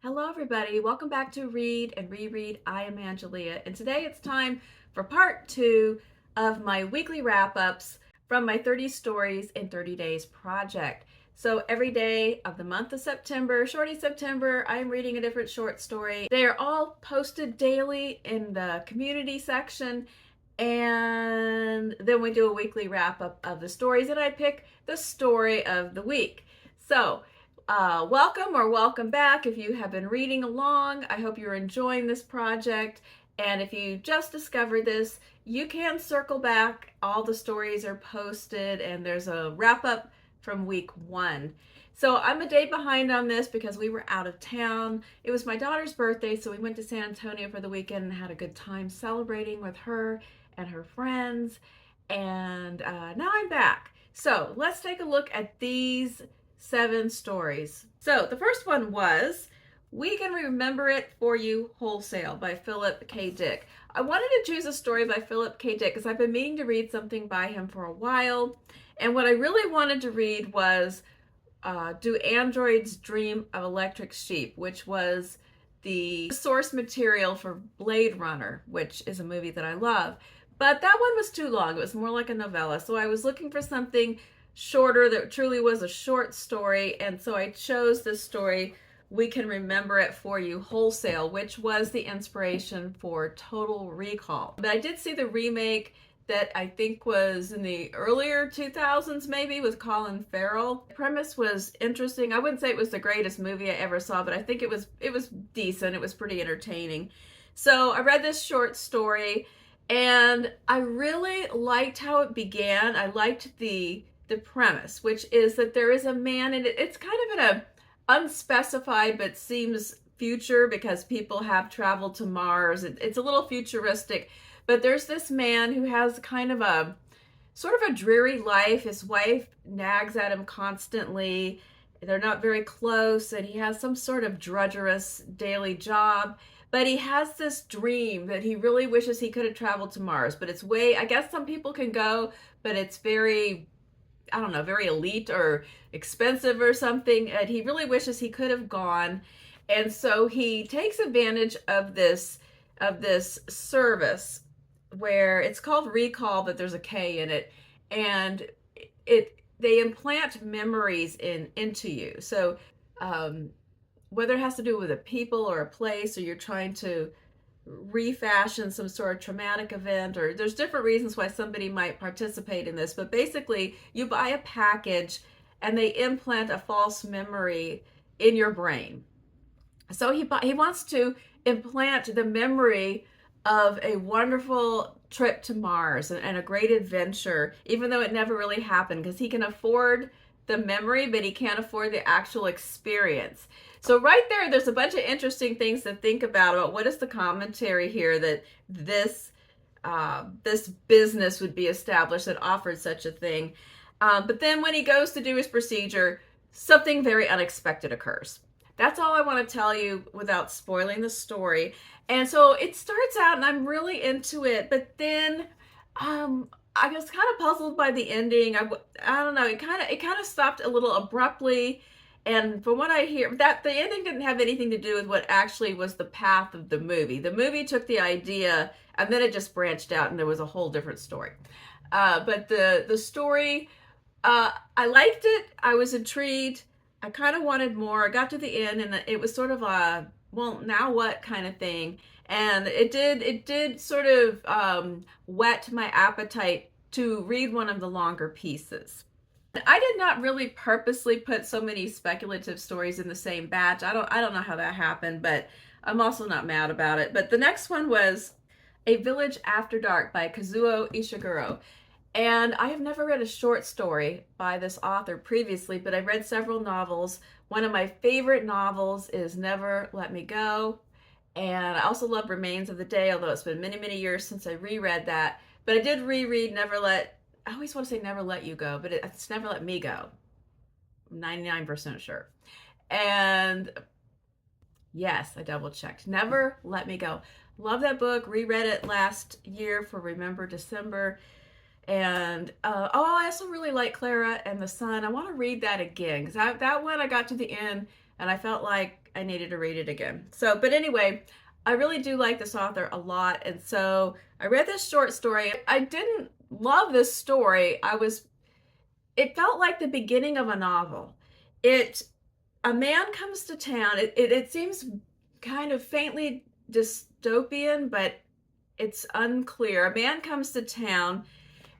Hello, everybody. Welcome back to Read and Reread. I am Angelia, and today it's time for part two of my weekly wrap ups from my 30 Stories in 30 Days project. So, every day of the month of September, Shorty September, I am reading a different short story. They are all posted daily in the community section, and then we do a weekly wrap up of the stories, and I pick the story of the week. So, welcome or welcome back if you have been reading along. I hope you're enjoying this project. And if you just discovered this, you can circle back. All the stories are posted, and there's a wrap up from week one. So I'm a day behind on this because we were out of town. It was my daughter's birthday, so we went to San Antonio for the weekend and had a good time celebrating with her and her friends. And now I'm back. So let's take a look at these 7 stories. So the first one was We Can Remember It For You, Wholesale by Phillip K. Dick. I wanted to choose a story by Phillip K. Dick because I've been meaning to read something by him for a while. And what I really wanted to read was Do Androids Dream of Electric Sheep, which was the source material for Blade Runner, which is a movie that I love. But that one was too long. It was more like a novella. So I was looking for something shorter that truly was a short story, and so I chose this story, We Can Remember It For You, Wholesale, which was the inspiration for Total Recall. But I did see the remake that I think was in the earlier 2000s maybe with Colin Farrell. The premise was interesting. I wouldn't say it was the greatest movie I ever saw, but I think it was decent. It was pretty entertaining. So I read this short story and I really liked how it began. I liked the premise, which is that there is a man, and it's kind of in a unspecified but seems future because people have traveled to Mars. It's a little futuristic, but there's this man who has kind of a sort of a dreary life. His wife nags at him constantly. They're not very close, and he has some sort of drudgerous daily job. But he has this dream that he really wishes he could have traveled to Mars. But it's I guess some people can go, but it's very, I don't know, very elite or expensive or something. And he really wishes he could have gone. And so he takes advantage of this service where it's called Recall, but there's a K in it. And they implant memories into you. So whether it has to do with a people or a place, or you're trying to refashion some sort of traumatic event, or there's different reasons why somebody might participate in this, but basically you buy a package and they implant a false memory in your brain. So he wants to implant the memory of a wonderful trip to Mars and a great adventure, even though it never really happened, because he can afford the memory, but he can't afford the actual experience. So right there's a bunch of interesting things to think about what is the commentary here that this business would be established that offered such a thing. But then when he goes to do his procedure, something very unexpected occurs. That's all I want to tell you without spoiling the story. And so it starts out, and I'm really into it, but then I was kind of puzzled by the ending. I don't know. It kind of stopped a little abruptly. And from what I hear, that the ending didn't have anything to do with what actually was the path of the movie. The movie took the idea, and then it just branched out, and there was a whole different story. But the story, I liked it. I was intrigued. I kind of wanted more. I got to the end, and it was sort of a, well, now what kind of thing. And it did sort of whet my appetite to read one of the longer pieces. I did not really purposely put so many speculative stories in the same batch. I don't know how that happened, but I'm also not mad about it. But the next one was A Village After Dark by Kazuo Ishiguro. And I have never read a short story by this author previously, but I've read several novels. One of my favorite novels is Never Let Me Go. And I also love Remains of the Day, although it's been many, many years since I reread that. But I did reread I always want to say Never Let You Go, but it's Never Let Me Go. I'm 99% sure. And yes, I double checked. Never Let Me Go. Love that book. Reread it last year for Remember December. And I also really like Clara and the Sun. I want to read that again because that one I got to the end and I felt like I needed to read it again. So, but anyway, I really do like this author a lot, and so I read this short story. I didn't love this story. It felt like the beginning of a novel. A man comes to town. It seems kind of faintly dystopian, but it's unclear. A man comes to town.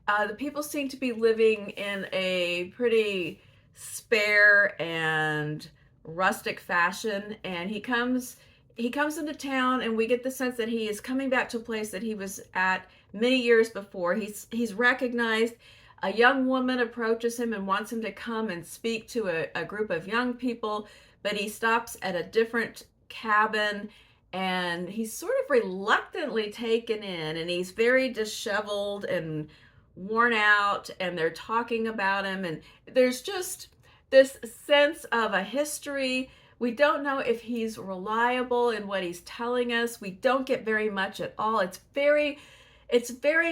The people seem to be living in a pretty spare and rustic fashion, and he comes into town, and we get the sense that he is coming back to a place that he was at many years before. He's recognized. A young woman approaches him and wants him to come and speak to a group of young people, but he stops at a different cabin, and he's sort of reluctantly taken in, and he's very disheveled and worn out, and they're talking about him, and there's just this sense of a history. We don't know if he's reliable in what he's telling us. We don't get very much at all. It's very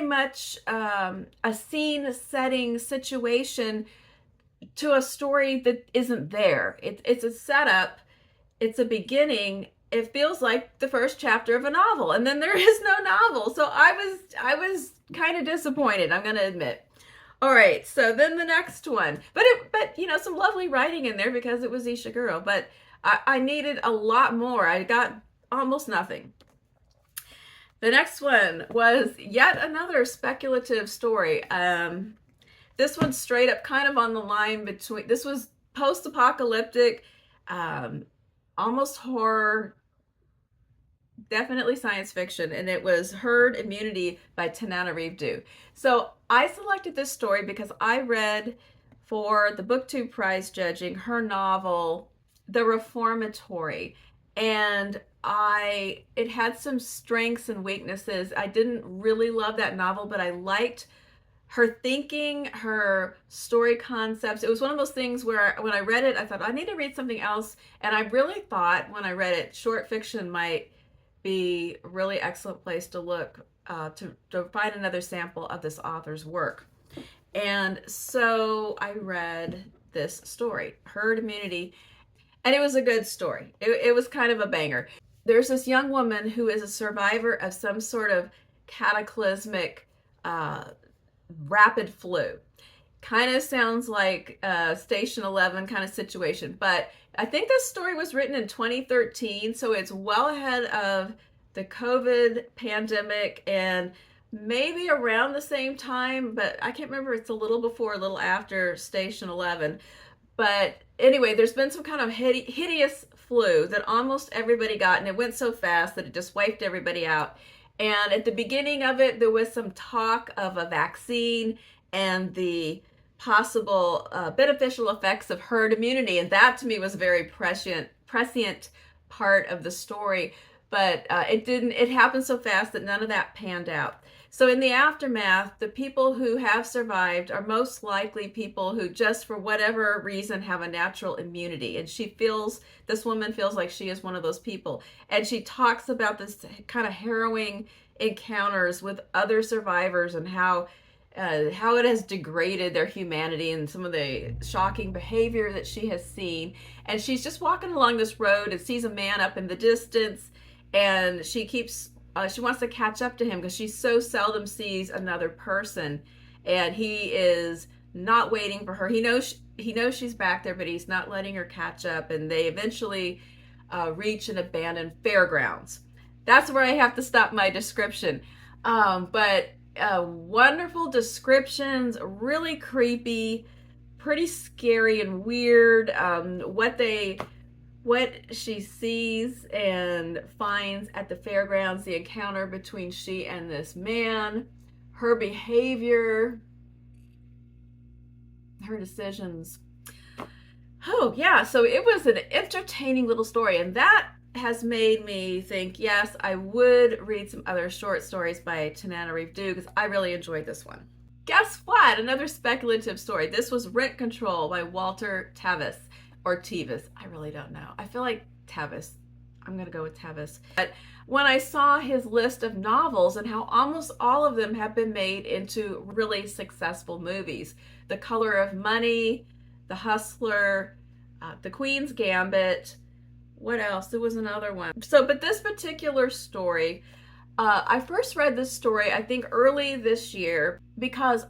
much a scene setting situation to a story that isn't there. It's a setup, it's a beginning. It feels like the first chapter of a novel, and then there is no novel. So I was kind of disappointed, I'm going to admit. All right, so then the next one, but some lovely writing in there because it was Ishiguro, but I needed a lot more. I got almost nothing. The next one was yet another speculative story. This one's straight up kind of on the line between, this was post-apocalyptic, almost horror, definitely science fiction, and it was Herd Immunity by Tananarive. So I selected this story because I read for the BookTube prize judging her novel, The Reformatory, and it had some strengths and weaknesses. I didn't really love that novel, but I liked her thinking, her story concepts. It was one of those things where when I read it, I thought, I need to read something else. And I really thought when I read it, short fiction might be a really excellent place to look to find another sample of this author's work. And so I read this story, Herd Immunity, and it was a good story. It was kind of a banger. There's this young woman who is a survivor of some sort of cataclysmic rapid flu. Kind of sounds like Station 11 kind of situation, but I think this story was written in 2013, so it's well ahead of the COVID pandemic and maybe around the same time, but I can't remember. It's a little before, a little after Station 11. But anyway, there's been some kind of hideous flu that almost everybody got, and it went so fast that it just wiped everybody out. And at the beginning of it, there was some talk of a vaccine and the possible beneficial effects of herd immunity, and that to me was a very prescient part of the story. But it happened so fast that none of that panned out. So in the aftermath, the people who have survived are most likely people who just for whatever reason have a natural immunity. And this woman feels like she is one of those people. And she talks about this kind of harrowing encounters with other survivors and how it has degraded their humanity and some of the shocking behavior that she has seen. And she's just walking along this road and sees a man up in the distance, and she wants to catch up to him because she so seldom sees another person, and he is not waiting for her. He knows she's back there, but he's not letting her catch up, and they eventually reach an abandoned fairgrounds. That's where I have to stop my description. But wonderful descriptions, really creepy, pretty scary and weird. What she sees and finds at the fairgrounds, the encounter between she and this man, her behavior, her decisions. Oh yeah, so it was an entertaining little story, and that has made me think, yes, I would read some other short stories by Tananarive because I really enjoyed this one. Guess what? Another speculative story. This was Rent Control by Walter Tevis. Or Tevis. I really don't know. I feel like Tevis. I'm going to go with Tevis. But when I saw his list of novels and how almost all of them have been made into really successful movies, The Color of Money, The Hustler, The Queen's Gambit, What else? There was another one. So, but this particular story, I first read this story, I think, early this year because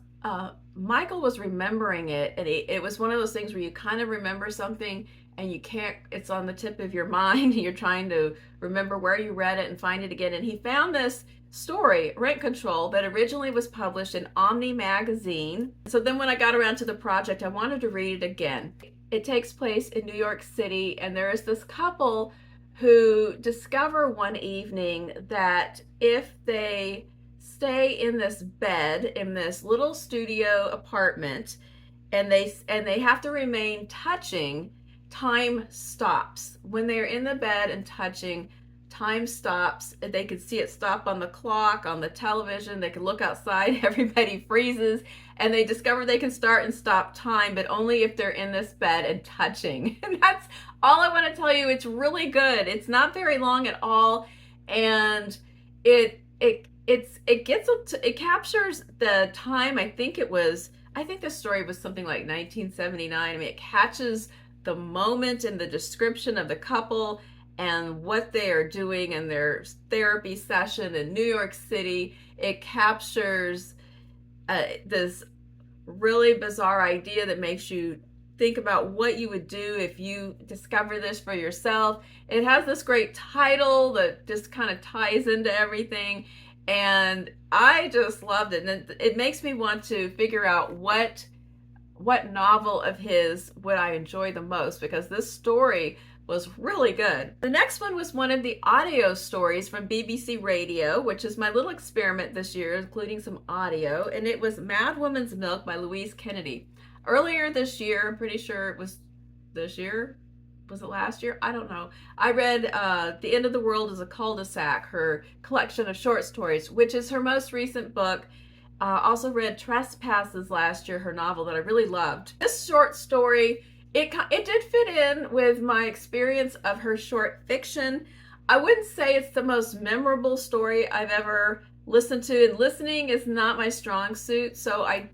Michael was remembering it, and it was one of those things where you kind of remember something and you can't, it's on the tip of your mind, and you're trying to remember where you read it and find it again. And he found this story, Rent Control, that originally was published in Omni magazine. So then when I got around to the project, I wanted to read it again. It takes place in New York City, and there is this couple who discover one evening that if they stay in this bed in this little studio apartment and they have to remain touching, time stops. When they're in the bed and touching, time stops. They can see it stop on the clock, on the television. They can look outside, everybody freezes, and they discover they can start and stop time, but only if they're in this bed and touching. And that's all I want to tell you. It's really good. It's not very long at all, and it captures the time. I think the story was something like 1979. I mean, it catches the moment and the description of the couple and what they are doing in their therapy session in New York City. It captures this really bizarre idea that makes you think about what you would do if you discover this for yourself. It has this great title that just kind of ties into everything, and I just loved it. And it makes me want to figure out what novel of his would I enjoy the most, because this story was really good. The next one was one of the audio stories from BBC Radio, which is my little experiment this year, including some audio, and it was Madwomans Milk by Louise Kennedy. Earlier this year, I'm pretty sure it was this year, was it last year? I don't know. I read The End of the World is a Cul-de-sac, her collection of short stories, which is her most recent book. Also read Trespasses last year, her novel that I really loved. This short story, it did fit in with my experience of her short fiction. I wouldn't say it's the most memorable story I've ever listened to, and listening is not my strong suit, so I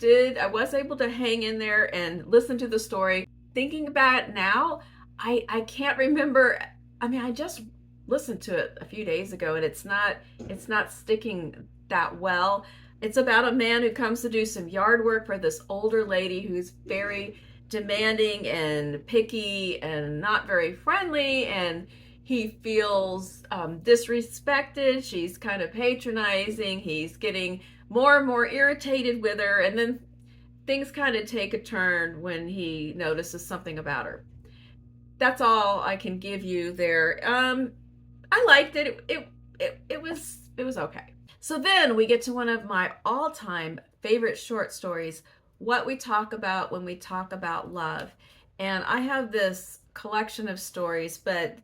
was able to hang in there and listen to the story. Thinking about it now, I can't remember. I mean, I just listened to it a few days ago, and it's not sticking that well. It's about a man who comes to do some yard work for this older lady who's very demanding and picky and not very friendly, and he feels disrespected. She's kind of patronizing. He's getting more and more irritated with her, and then things kind of take a turn when he notices something about her. That's all I can give you there. I liked it. It was okay. So then we get to one of my all-time favorite short stories, What We Talk About When We Talk About Love. And I have this collection of stories, but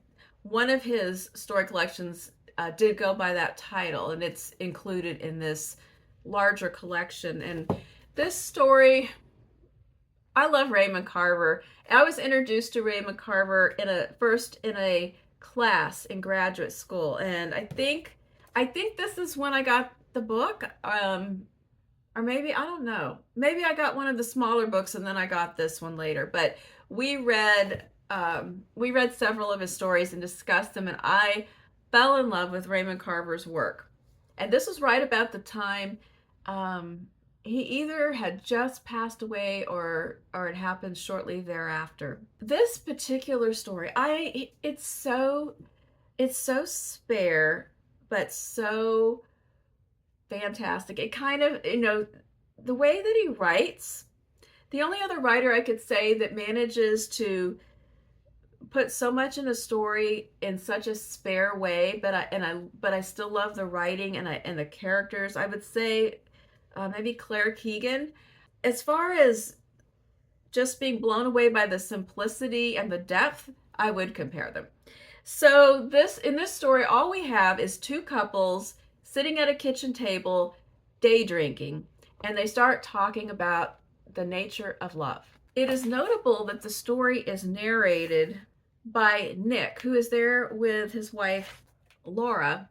one of his story collections did go by that title, and it's included in this larger collection. And this story, I love Raymond Carver. I was introduced to Raymond Carver first in a class in graduate school, and I think this is when I got the book, or maybe, I don't know. Maybe I got one of the smaller books and then I got this one later. But we read several of his stories and discussed them, and I fell in love with Raymond Carver's work. And this was right about the time he either had just passed away or it happened shortly thereafter. This particular story, it's so spare, but so fantastic. It kind of, the way that he writes, the only other writer I could say that manages to put so much in a story in such a spare way, but I still love the writing and the characters, I would say maybe Claire Keegan. As far as just being blown away by the simplicity and the depth, I would compare them. So in this story, all we have is two couples sitting at a kitchen table, day drinking, and they start talking about the nature of love. It is notable that the story is narrated by Nick, who is there with his wife, Laura,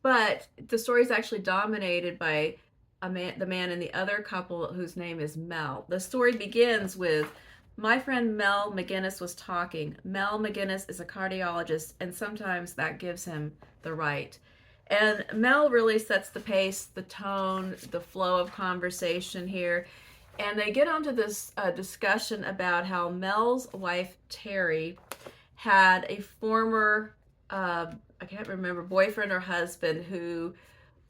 but the story is actually dominated by the man in the other couple whose name is Mel. The story begins with My friend Mel McGinnis was talking. Mel McGinnis is a cardiologist, and sometimes that gives him the right. And Mel really sets the pace, the tone, the flow of conversation here. And they get onto this discussion about how Mel's wife, Terry, had a former, I can't remember, boyfriend or husband who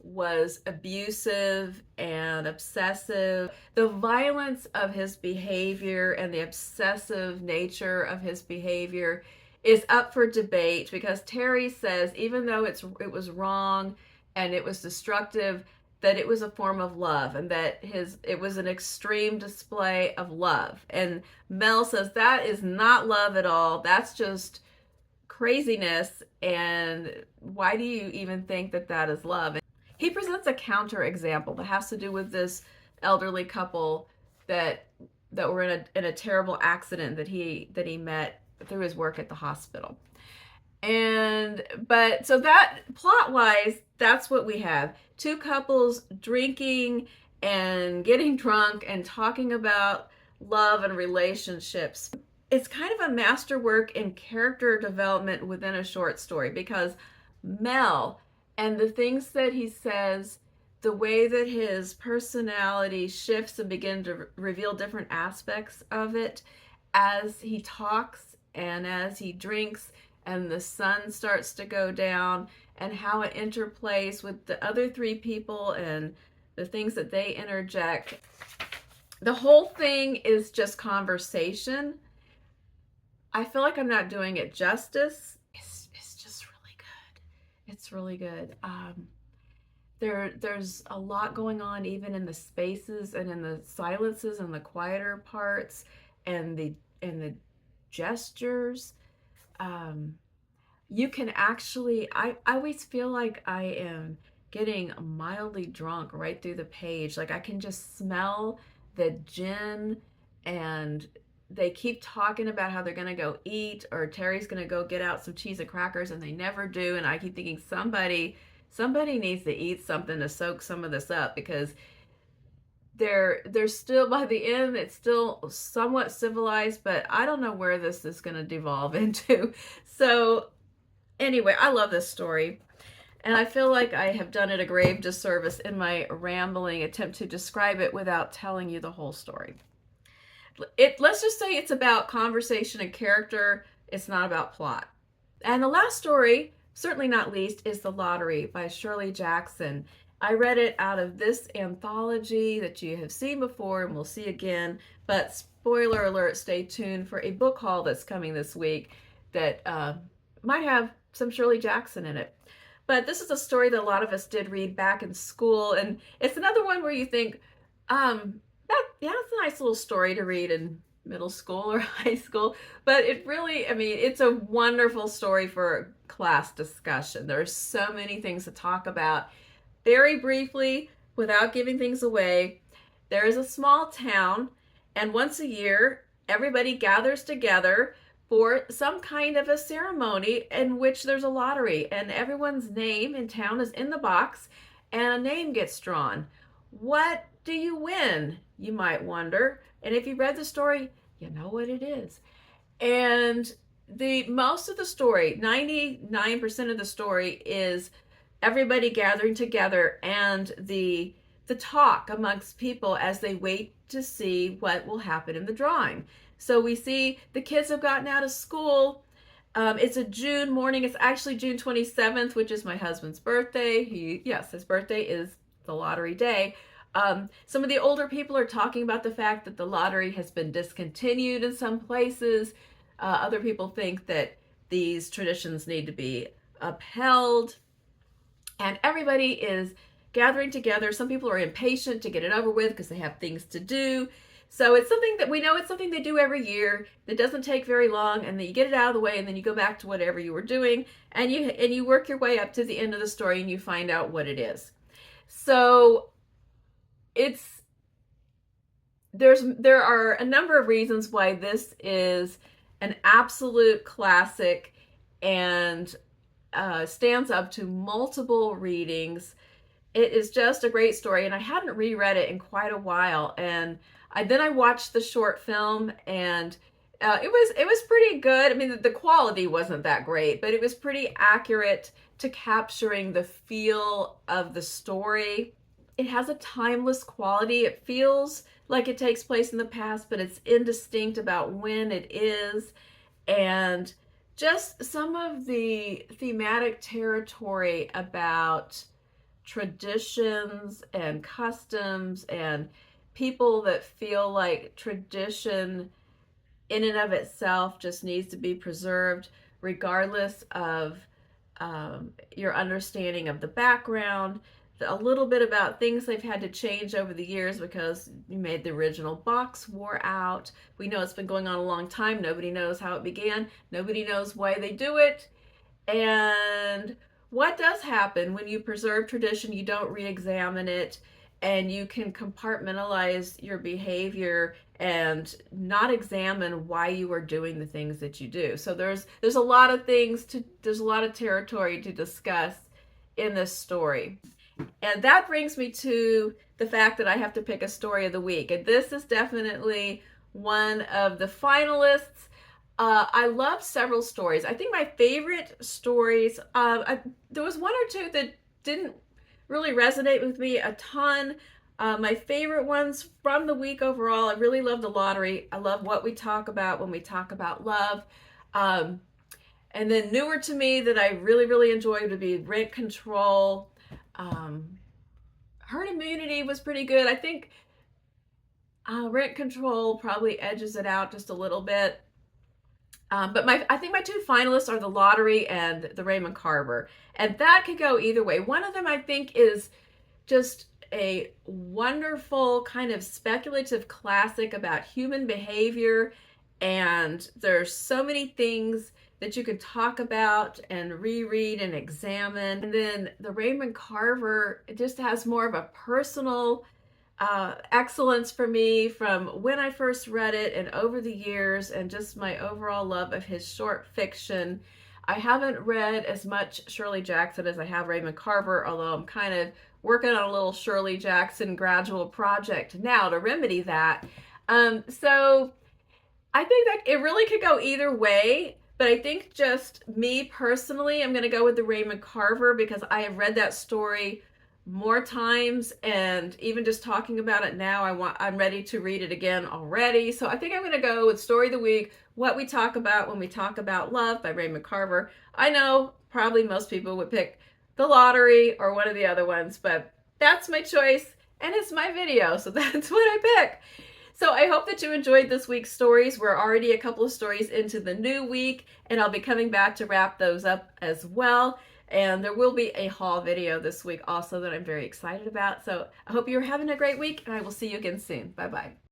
was abusive and obsessive. The violence of his behavior and the obsessive nature of his behavior is up for debate because Terry says even though it was wrong and it was destructive, that it was a form of love and that it was an extreme display of love. And Mel says that is not love at all. That's just craziness. And why do you even think that that is love? He presents a counter example that has to do with this elderly couple that were in a terrible accident that he met through his work at the hospital. But so that plot wise, that's what we have. Two couples drinking and getting drunk and talking about love and relationships. It's kind of a masterwork in character development within a short story because Mel and the things that he says, the way that his personality shifts and begin to reveal different aspects of it as he talks and as he drinks and the sun starts to go down, and how it interplays with the other three people and the things that they interject. The whole thing is just conversation. I feel like I'm not doing it justice. It's just really good. It's really good. There's a lot going on even in the spaces and in the silences and the quieter parts and the gestures. You can actually, I always feel like I am getting mildly drunk right through the page. Like I can just smell the gin, and they keep talking about how they're going to go eat, or Terry's going to go get out some cheese and crackers, and they never do. And I keep thinking somebody needs to eat something to soak some of this up, because they're still, by the end, it's still somewhat civilized, but I don't know where this is going to devolve into. So anyway, I love this story, and I feel like I have done it a grave disservice in my rambling attempt to describe it without telling you the whole story. Let's just say it's about conversation and character. It's not about plot. And the last story, certainly not least, is The Lottery by Shirley Jackson. I read it out of this anthology that you have seen before and will see again, but spoiler alert, stay tuned for a book haul that's coming this week that might have some Shirley Jackson in it. But this is a story that a lot of us did read back in school, and it's another one where you think, that's a nice little story to read in middle school or high school, but it really, I mean, it's a wonderful story for class discussion. There are so many things to talk about. Very briefly, without giving things away, there is a small town, and once a year, everybody gathers together for some kind of a ceremony in which there's a lottery, and everyone's name in town is in the box, and a name gets drawn. What do you win, you might wonder? And if you read the story, you know what it is. And the most of the story, 99% of the story, is everybody gathering together and the talk amongst people as they wait to see what will happen in the drawing. So we see the kids have gotten out of school. It's a June morning. It's actually June 27th, which is my husband's birthday. His birthday is the lottery day. Some of the older people are talking about the fact that the lottery has been discontinued in some places. Other people think that these traditions need to be upheld. And everybody is gathering together. Some people are impatient to get it over with because they have things to do. So it's something that we know, it's something they do every year. That doesn't take very long, and then you get it out of the way, and then you go back to whatever you were doing, and you work your way up to the end of the story, and you find out what it is. So there are a number of reasons why this is an absolute classic and stands up to multiple readings. It is just a great story, and I hadn't reread it in quite a while, and Then I watched the short film, and it was pretty good. I mean, the quality wasn't that great, but it was pretty accurate to capturing the feel of the story. It has a timeless quality. It feels like it takes place in the past, but it's indistinct about when it is. And just some of the thematic territory about traditions and customs and people that feel like tradition in and of itself just needs to be preserved regardless of your understanding of the background. A little bit about things they've had to change over the years because you made the original box wore out. We know it's been going on a long time. Nobody knows how it began. Nobody knows why they do it. And what does happen when you preserve tradition? You don't re-examine it, and you can compartmentalize your behavior and not examine why you are doing the things that you do. So there's a lot of there's a lot of territory to discuss in this story. And that brings me to the fact that I have to pick a story of the week. And this is definitely one of the finalists. I love several stories. I think my favorite stories, there was one or two that didn't really resonate with me a ton. My favorite ones from the week overall, I really love The Lottery. I love What We Talk About When We Talk About Love. And then newer to me that I really, really enjoyed would be Rent Control. Herd Immunity was pretty good. I think Rent Control probably edges it out just a little bit. But I think my two finalists are The Lottery and the Raymond Carver. And that could go either way. One of them I think is just a wonderful kind of speculative classic about human behavior. And there's so many things that you can talk about and reread and examine. And then the Raymond Carver, it just has more of a personal excellence for me from when I first read it and over the years, and just my overall love of his short fiction. I haven't read as much Shirley Jackson as I have Raymond Carver, although I'm kind of working on a little Shirley Jackson gradual project now to remedy that. So I think that it really could go either way. But I think just me personally, I'm going to go with the Raymond Carver because I have read that story more times, and even just talking about it now, I'm ready to read it again already. So I think I'm going to go with Story of the Week, What We Talk About When We Talk About Love by Raymond Carver. I know probably most people would pick The Lottery or one of the other ones, but that's my choice and it's my video, so that's what I pick. So I hope that you enjoyed this week's stories. We're already a couple of stories into the new week, and I'll be coming back to wrap those up as well. And there will be a haul video this week also that I'm very excited about. So I hope you're having a great week, and I will see you again soon. Bye-bye.